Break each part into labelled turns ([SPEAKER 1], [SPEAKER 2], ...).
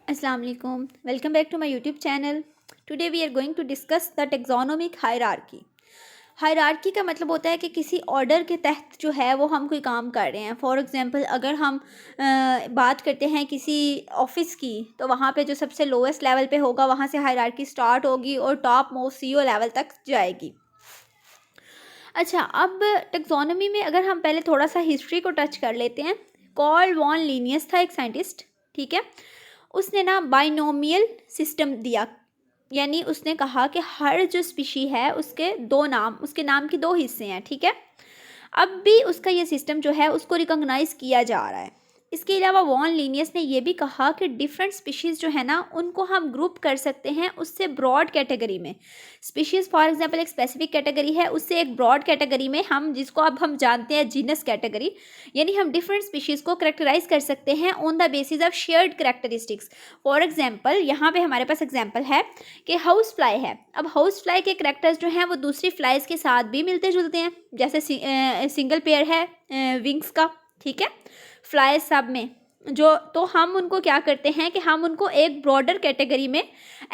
[SPEAKER 1] Assalamu alaikum. Welcome back to my YouTube channel. Today we are going to discuss the taxonomic hierarchy. Hierarchy का मतलब होता है कि किसी ऑर्डर के तहत जो है वो हम कोई काम कर रहे हैं. फॉर एग्जांपल अगर हम बात करते हैं किसी ऑफिस की, तो वहाँ पे जो सबसे लोएस्ट लेवल पे होगा वहाँ से हायरार्की स्टार्ट होगी और टॉप मोस्ट सीईओ लेवल तक जाएगी. अच्छा, अब टेक्सोनोमी में अगर हम पहले थोड़ा सा हिस्ट्री को टच कर लेते हैं. कार्ल वॉन लिनियस था एक साइंटिस्ट, ठीक है. उसने ना बाइनोमियल सिस्टम दिया, यानी उसने कहा कि हर जो स्पीशी है उसके नाम के दो हिस्से हैं, ठीक है. अब भी उसका ये सिस्टम जो है उसको रिकॉग्नाइज किया जा रहा है. इसके अलावा वॉन लीनियस ने यह भी कहा कि डिफरेंट स्पीशीज़ जो है ना उनको हम ग्रुप कर सकते हैं उससे ब्रॉड कैटेगरी में. स्पीशीज़ फॉर एग्जांपल एक स्पेसिफिक कैटेगरी है, उससे एक ब्रॉड कैटेगरी में हम जिसको अब हम जानते हैं जीनस कैटेगरी, यानी हम डिफरेंट स्पीशीज़ को करेक्टराइज कर सकते हैं on the basis of shared characteristics. For example यहाँ पे हमारे पास एग्जाम्पल है कि हाउस फ्लाई है. अब हाउस फ्लाई के करेक्टर्स जो हैं वो दूसरी फ्लाइज के साथ भी मिलते जुलते हैं, जैसे सिंगल पेयर है विंग्स का, ठीक है, फ्लाई सब में जो. तो हम उनको क्या करते हैं कि हम उनको एक ब्रॉडर कैटेगरी में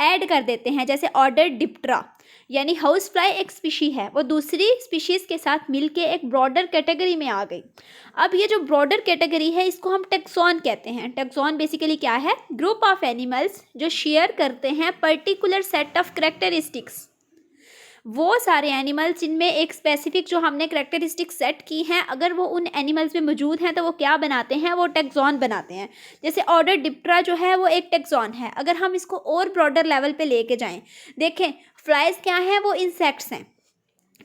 [SPEAKER 1] ऐड कर देते हैं, जैसे ऑर्डर डिप्टरा, यानी हाउस फ्लाई एक स्पीशी है वो दूसरी स्पीशीज़ के साथ मिलके एक ब्रॉडर कैटेगरी में आ गई. अब ये जो ब्रॉडर कैटेगरी है इसको हम टैक्सॉन कहते हैं. टैक्सॉन बेसिकली क्या है? ग्रुप ऑफ एनिमल्स जो शेयर करते हैं पर्टिकुलर सेट ऑफ करेक्टरिस्टिक्स. वो सारे एनिमल्स जिनमें एक स्पेसिफिक जो हमने करेक्टरिस्टिक सेट की हैं, अगर वो उन एनिमल्स में मौजूद हैं तो वो क्या बनाते हैं? वो टैक्सॉन बनाते हैं. जैसे ऑर्डर डिप्टरा जो है वो एक टैक्सॉन है. अगर हम इसको और ब्रॉडर लेवल पे लेके जाएं, देखें फ्लाइज क्या हैं? वो इंसेक्ट्स हैं,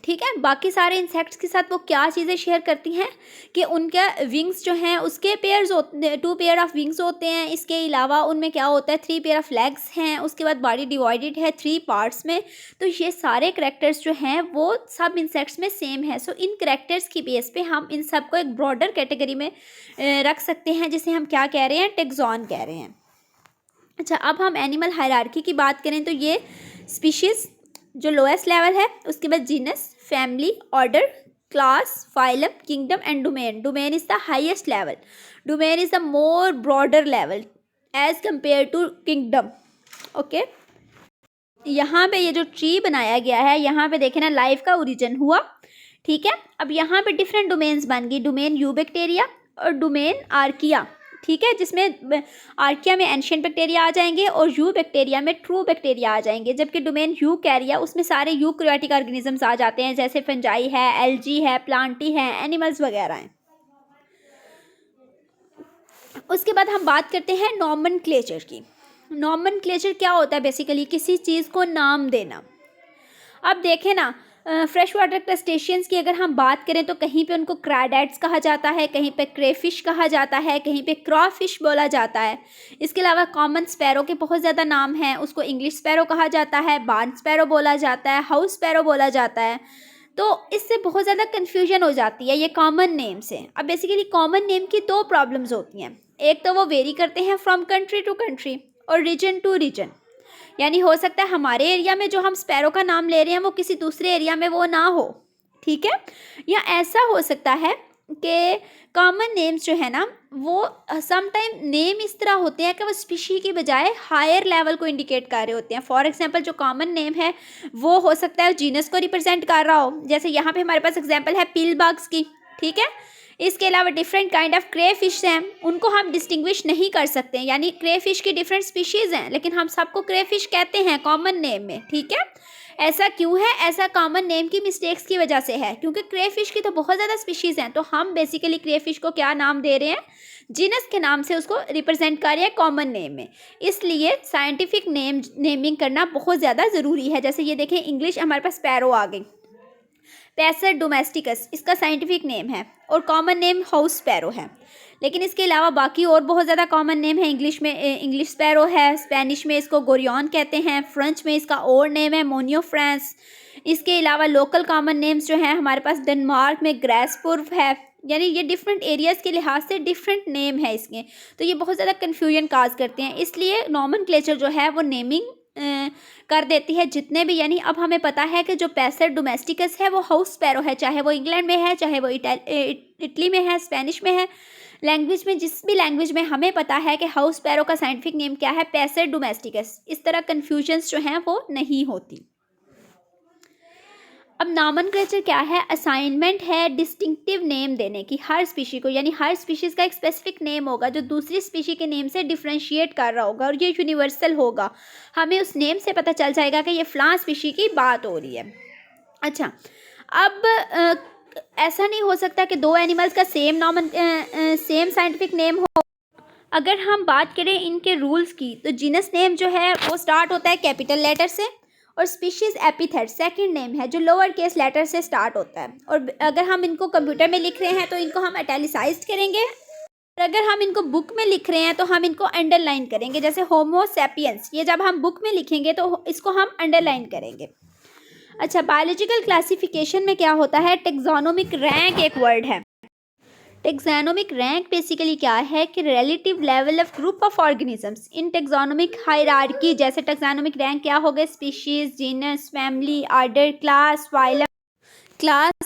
[SPEAKER 1] ठीक है. बाकी सारे इंसेक्ट्स के साथ वो क्या चीज़ें शेयर करती हैं कि उनका विंग्स जो हैं उसके पेयर्स होते हैं, 2 पेयर ऑफ विंग्स होते हैं. इसके अलावा उनमें क्या होता है? 3 पेयर ऑफ लेग्स हैं. उसके बाद बॉडी डिवाइडेड है 3 पार्ट्स में. तो ये सारे करेक्टर्स जो हैं वो सब इंसेक्ट्स में सेम है. सो इन करेक्टर्स की बेस पे हम इन सब को एक ब्रॉडर कैटेगरी में रख सकते हैं, जिसे हम क्या कह रहे हैं? टैक्सॉन कह रहे हैं. अच्छा, अब हम एनिमल हायरार्की की बात करें तो ये स्पीशीज़ जो लोएस्ट लेवल है, उसके बाद genus, family, order, class, phylum, kingdom and domain. Domain is the highest level. Domain is the more broader level as compare to kingdom. Okay, यहाँ पे ये जो ट्री बनाया गया है, यहाँ पे देखें ना लाइफ का ओरिजिन हुआ, ठीक है. अब यहाँ पे डिफरेंट डोमेन्स बन गई. डोमेन यू बैक्टीरिया और डोमेन आर्किया, ठीक है, जिसमें आर्किया में एंशिएंट बैक्टीरिया आ जाएंगे और यू बैक्टीरिया में ट्रू बैक्टीरिया आ जाएंगे. जबकि डोमेन यू कैरिया उसमें सारे यूकैरियोटिक ऑर्गेनिजम्स आ जाते हैं, जैसे फंजाई है, एल्जी है, प्लांटी है, एनिमल्स वगैरह हैं. उसके बाद हम बात करते हैं नॉमेनक्लेचर की. नॉमेनक्लेचर क्या होता है? बेसिकली किसी चीज़ को नाम देना. अब देखें ना, फ्रेश वाटर क्रस्टेशियंस की अगर हम बात करें तो कहीं पे उनको क्राडेट्स कहा जाता है, कहीं पे क्रेफिश कहा जाता है, कहीं पे क्रॉफिश बोला जाता है. इसके अलावा कॉमन स्पैरो के बहुत ज़्यादा नाम हैं. उसको इंग्लिश स्पैरो कहा जाता है, बार्न स्पैरो बोला जाता है, हाउस स्पैरो बोला जाता है. तो इससे बहुत ज़्यादा कन्फ्यूजन हो जाती है ये कॉमन नेम से. अब बेसिकली कॉमन नेम की 2 प्रॉब्लम्स होती हैं. एक तो वो वेरी करते हैं फ्रॉम कंट्री टू कंट्री और रीजन टू रीजन, यानी हो सकता है हमारे एरिया में जो हम स्पैरो का नाम ले रहे हैं वो किसी दूसरे एरिया में वो ना हो, ठीक है. या ऐसा हो सकता है कि कॉमन नेम्स जो है ना वो सम टाइम नेम इस तरह होते हैं कि वो स्पीशी की बजाय हायर लेवल को इंडिकेट कर रहे होते हैं. फॉर एग्जांपल जो कॉमन नेम है वो हो सकता है जीनस को रिप्रेजेंट कर रहा हो, जैसे यहाँ पे हमारे पास एग्जांपल है पिल बग्स की, ठीक है. इसके अलावा different kind of cray fish हैं, उनको हम डिस्टिंग्विश नहीं कर सकते, यानी क्रे फिश की डिफरेंट स्पीशीज़ हैं लेकिन हम सबको क्रे फिश कहते हैं कॉमन नेम में, ठीक है. ऐसा क्यों है? ऐसा कॉमन नेम की मिस्टेक्स की वजह से है, क्योंकि क्रे फिश की तो बहुत ज़्यादा स्पीशीज़ हैं. तो हम बेसिकली क्रे फिश को क्या नाम दे रहे हैं? जीनस के नाम से उसको रिप्रेजेंट कर रहे हैं कॉमन नेम में. इसलिए साइंटिफिक नेमिंग करना बहुत ज़्यादा ज़रूरी है. जैसे ये देखें इंग्लिश हमारे पास स्पैरो आ गई, पैसर डोमेस्टिकस इसका साइंटिफिक नेम है, और कॉमन नेम हाउस स्पैरो है. लेकिन इसके अलावा बाकी और बहुत ज़्यादा कॉमन नेम है. इंग्लिश में इंग्लिश स्पैरो है, स्पेनिश में इसको गोरियन कहते हैं, फ्रेंच में इसका और नेम है मोनियो फ्रांस. इसके अलावा लोकल कॉमन नेम्स जो हैं हमारे पास डेनमार्क में ग्रेसपुर्व है. यानी ये डिफरेंट एरियाज़ के लिहाज से डिफरेंट नेम है इसके. तो ये बहुत ज़्यादा कन्फ्यूजन काज करते हैं. इसलिए नॉमेनक्लेचर जो है वो नेमिंग कर देती है जितने भी, यानी अब हमें पता है कि जो पैसर डोमेस्टिकस है वो हाउस स्पैरो है, चाहे वो इंग्लैंड में है, चाहे वो इटली में है, स्पेनिश में है, लैंग्वेज में, जिस भी लैंग्वेज में हमें पता है कि हाउस स्पैरो का साइंटिफिक नेम क्या है, पैसर डोमेस्टिकस, इस तरह कन्फ्यूजन्स जो हैं वो नहीं होती। अब नॉमेनक्लेचर क्या है? असाइनमेंट है डिस्टिंक्टिव नेम देने की हर स्पीशी को, यानी हर स्पीशीज़ का एक स्पेसिफिक नेम होगा जो दूसरी स्पीशी के नेम से डिफ्रेंशिएट कर रहा होगा, और ये यूनिवर्सल होगा। हमें उस नेम से पता चल जाएगा कि ये फ़लाँ स्पीशी की बात हो रही है। अच्छा, अब ऐसा नहीं हो सकता कि दो एनिमल्स का सेम साइंटिफिक नेम हो। अगर हम बात करें इनके रूल्स की, तो जीनस नेम जो है वो स्टार्ट होता है कैपिटल लेटर से, और स्पीशीज़ एपिथेट सेकंड नेम है जो लोअर केस लेटर से स्टार्ट होता है। और अगर हम इनको कंप्यूटर में लिख रहे हैं तो इनको हम इटैलिसाइज्ड करेंगे, और अगर हम इनको बुक में लिख रहे हैं तो हम इनको अंडरलाइन करेंगे। जैसे होमो सैपियंस, ये जब हम बुक में लिखेंगे तो इसको हम अंडरलाइन करेंगे। अच्छा, बायोलॉजिकल क्लासिफिकेशन में क्या होता है? टेक्सोनोमिक रैंक एक वर्ड है। टेक्सोनोमिक रैंक बेसिकली क्या है कि relative level of group of organisms in taxonomic hierarchy. जैसे टेक्सोनोमिक रैंक क्या हो गए? Species, genus, family, order, class,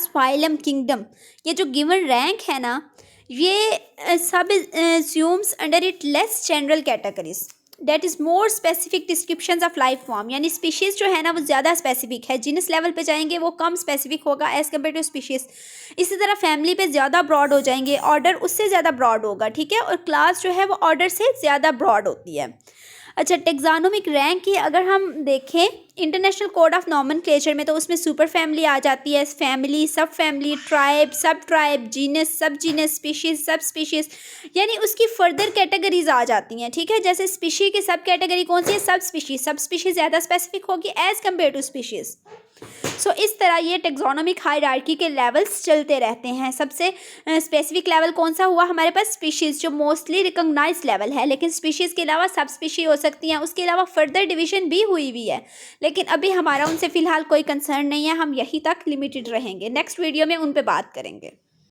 [SPEAKER 1] phylum, kingdom. ये जो गिवन रैंक है ना, ये सब assumes under it less general categories that is more specific descriptions of life form. यानी स्पीशीज़ जो है ना वो ज़्यादा स्पेसिफिक है, जीनस लेवल पे जाएंगे वो कम स्पेसिफिक होगा एज़ कम्पेयर टू स्पीशीज़। इसी तरह फैमिली पे ज़्यादा ब्रॉड हो जाएंगे, ऑर्डर उससे ज़्यादा ब्रॉड होगा, ठीक है, और क्लास जो है वो ऑर्डर से ज़्यादा ब्रॉड होती है। अच्छा, टेक्सोनोमिक रैंक की अगर हम देखें इंटरनेशनल कोड ऑफ नॉमेनक्लेचर में, तो उसमें सुपर फैमिली आ जाती है, फैमिली, सब फैमिली, ट्राइब, सब ट्राइब, जीनस, सब जीनस, स्पीशीज़, सब स्पीशीज़, यानी उसकी फर्दर कैटेगरीज आ जाती हैं, ठीक है। जैसे स्पीशी की सब कैटेगरी कौन सी है? सब स्पीशीज़ ज़्यादा स्पेसिफिक होगी एज़ कम्पेयर टू स्पीशीज़। सो इस तरह ये टेक्सोनोमिक हायरार्की के लेवल्स चलते रहते हैं। सबसे स्पेसिफिक लेवल कौन सा हुआ हमारे पास? स्पीशीज़, जो मोस्टली रिकॉग्नाइज लेवल है, लेकिन स्पीशीज़ के अलावा सब स्पीशी हो सकती हैं, उसके अलावा फर्दर डिवीजन भी हुई है, लेकिन अभी हमारा उनसे फ़िलहाल कोई कंसर्न नहीं है, हम यहीं तक लिमिटेड रहेंगे। नेक्स्ट वीडियो में उन पे बात करेंगे।